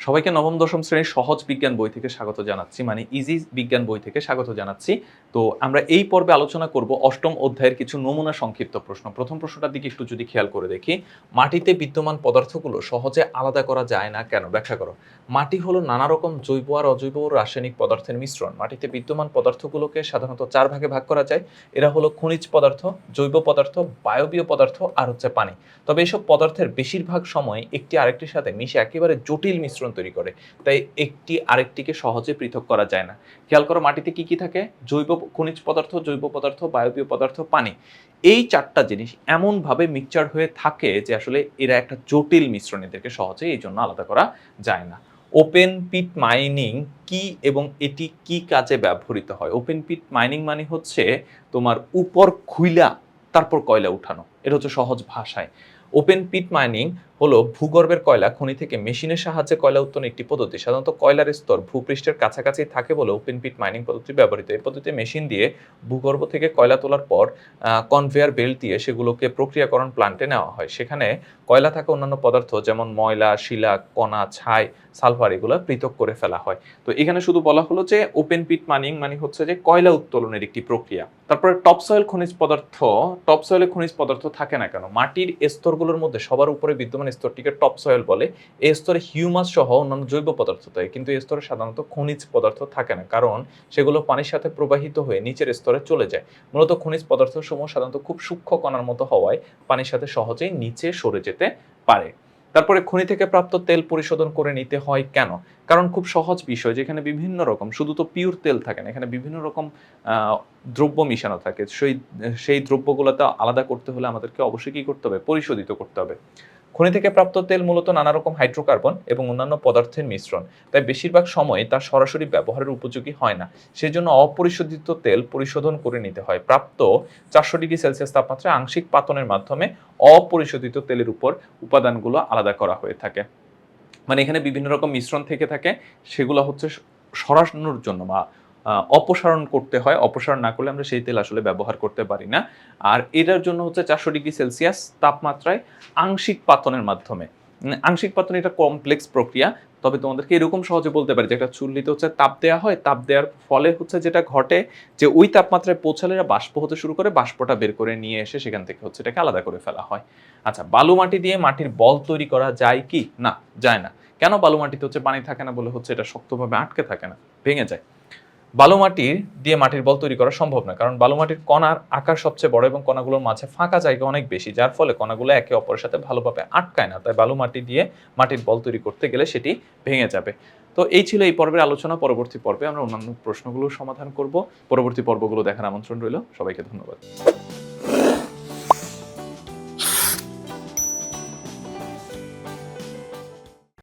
সবাইকে নবম দশম শ্রেণীর সহজ বিজ্ঞান বই থেকে স্বাগত জানাচ্ছি, মানে ইজি বিজ্ঞান বই থেকে স্বাগত জানাচ্ছি। তো আমরা এই পর্বে আলোচনা করব অষ্টম অধ্যায়ের কিছু নমুনা সংক্ষিপ্ত প্রশ্ন। প্রথম প্রশ্নটার দিকে একটু যদি খেয়াল করে দেখি, মাটিতে বিদ্যমান পদার্থগুলো সহজে আলাদা করা যায় না কেন? ব্যাখ্যা করো। মাটি হলো নানা রকম জৈব আর অজৈব রাসায়নিক পদার্থের মিশ্রণ। মাটিতে বিদ্যমান পদার্থগুলোকে সাধারণত 4 ভাগে ভাগ করা যায়। এরা হলো খনিজ পদার্থ, জৈব পদার্থ, বায়বীয় পদার্থ আর পানি। তবে এসব পদার্থের বেশিরভাগ সময় একটি আরেকটির সাথে মিশে একেবারে জটিল মিশ্রণ তৈরি করে, তাই একটি আরেকটিকে সহজে পৃথক করা যায় না। খেয়াল করো, মাটিতে কি কি থাকে? জৈব খনিজ পদার্থ, জৈব পদার্থ, বায়বীয় পদার্থ, পানি। এই 4টা জিনিস এমনভাবে মিক্সচার হয়ে থাকে যে আসলে এরা একটা জটিল মিশ্রণ, এদেরকে সহজে এই জন্য আলাদা করা যায় না। ওপেন পিট মাইনিং কি এবং এটি কি কাজে ব্যবহৃত হয়? ওপেন পিট মাইনিং মানে হচ্ছে তোমার উপর খুইলা তারপর কয়লা উঠানো। এটা হচ্ছে সহজ ভাষায়। ওপেন পিট মাইনিং হলো ভূগর্ভের কয়লা খনি থেকে মেশিনের সাহায্যে কয়লা উত্তোলনের একটি পদ্ধতি। সাধারণত কয়লার স্তর ভূপৃষ্ঠের কাছাকাছি থাকে বলে ওপেন পিট মাইনিং পদ্ধতি ব্যবহৃত। এই পদ্ধতিতে মেশিন দিয়ে ভূগর্ভ থেকে কয়লা তোলার পর কনভেয়ার বেল্ট দিয়ে সেগুলোকে প্রক্রিয়াকরণ প্লান্টে নেওয়া হয়। সেখানে কয়লা থাকা অন্যান্য পদার্থ যেমন ময়লা, শিলা, কণা, ছাই, সালফার এগুলো পৃথক করে ফেলা হয়। তো এখানে শুধু বলা হলো যে ওপেন পিট মাইনিং মানে হচ্ছে যে কয়লা উত্তোলনের একটি প্রক্রিয়া। তারপরে টপসয়েল খনিজ পদার্থ। টপসয়েলে খনিজ পদার্থ থাকে না কেন? মাটির স্তরগুলোর মধ্যে সবার উপরে বিদ্যমান স্তরটিকে টপসয়েল বলে। এই স্তরে হিউমাস সহ অন্যান্য জৈব পদার্থ থাকে, কিন্তু এই স্তরে সাধারণত খনিজ পদার্থ থাকে না, কারণ সেগুলো পানির সাথে প্রবাহিত হয়ে নিচের স্তরে চলে যায়। মূলত খনিজ পদার্থসমূহ সাধারণত খুব সূক্ষ্ম কণার মতো হওয়ায় পানির সাথে সহজেই নিচে সরে যেতে পারে। তারপরে খনি থেকে প্রাপ্ত তেল পরিশোধন করে নিতে হয় কেন? কারণ খুব সহজ বিষয়, যেখানে বিভিন্ন রকম, শুধু তো পিওর তেল থাকে না, এখানে বিভিন্ন রকম দ্রব্য মিশানো থাকে। সেই দ্রব্যগুলোতে আলাদা করতে হলে আমাদেরকে অবশ্যই কি করতে হবে? পরিশোধিত করতে হবে। খনি থেকে প্রাপ্ত তেল মূলত নানা রকম হাইড্রোকার্বন এবং অন্যান্য পদার্থের মিশ্রণ, তাই বেশিরভাগ সময় তা সরাসরি ব্যবহারের উপযোগী হয় না। সেজন্য অপরিশোধিত তেল পরিশোধন করে নিতে হয়। প্রাপ্ত 400 ডিগ্রি সেলসিয়াস তাপমাত্রায় আংশিক পাতনের মাধ্যমে অপরিশোধিত তেলের উপর উপাদানগুলো আলাদা করা হয়ে থাকে। মানে এখানে বিভিন্ন রকম মিশ্রণ থেকে থাকে, সেগুলো হচ্ছে সরানোর জন্য বা অপসারণ করতে হয়। অপসারণ না করলে আমরা সেই তেল আসলে ব্যবহার করতে পারি না। আর এটার জন্য হচ্ছে 400 ডিগ্রি সেলসিয়াস তাপমাত্রায় আংশিক পাতনের মাধ্যমে। আংশিক পাতন এটা কমপ্লেক্স প্রক্রিয়া। তবে তোমাদেরকে এরকম সহজে বলতে পারি যে একটা চুল্লিতে হচ্ছে তাপ দেওয়া হয়, তাপ দেওয়ার ফলে হচ্ছে যেটা ঘটে যে ওই তাপমাত্রায় পৌঁছালে এরা বাষ্প হতে শুরু করে, বাষ্পটা বের করে নিয়ে এসে সেখান থেকে হচ্ছে এটাকে আলাদা করে ফেলা হয়। আচ্ছা, বালু মাটি দিয়ে মাটির বল তৈরি করা যায় কি? না, যায় না। কেন? বালু মাটিতে হচ্ছে পানি থাকে না বলে হচ্ছে এটা শক্তভাবে আটকে থাকে না, ভেঙে যায়। বালু মাটির দিয়ে মাটির বল তৈরি করা সম্ভব না, কারণ বালু মাটির কণার আকার সবচেয়ে বড় এবং কণাগুলোর মাঝে ফাঁকা জায়গা অনেক বেশি, যার ফলে কণাগুলো একে অপরের সাথে ভালোভাবে আটকায় না। তাই বালু মাটি দিয়ে মাটির বল তৈরি করতে গেলে সেটি ভেঙে যাবে। তো এই ছিল এই পর্বের আলোচনা। পরবর্তী পর্বে আমরা অন্যান্য প্রশ্নগুলোর সমাধান করব। পরবর্তী পর্বগুলো দেখার আমন্ত্রণ রইল। সবাইকে ধন্যবাদ।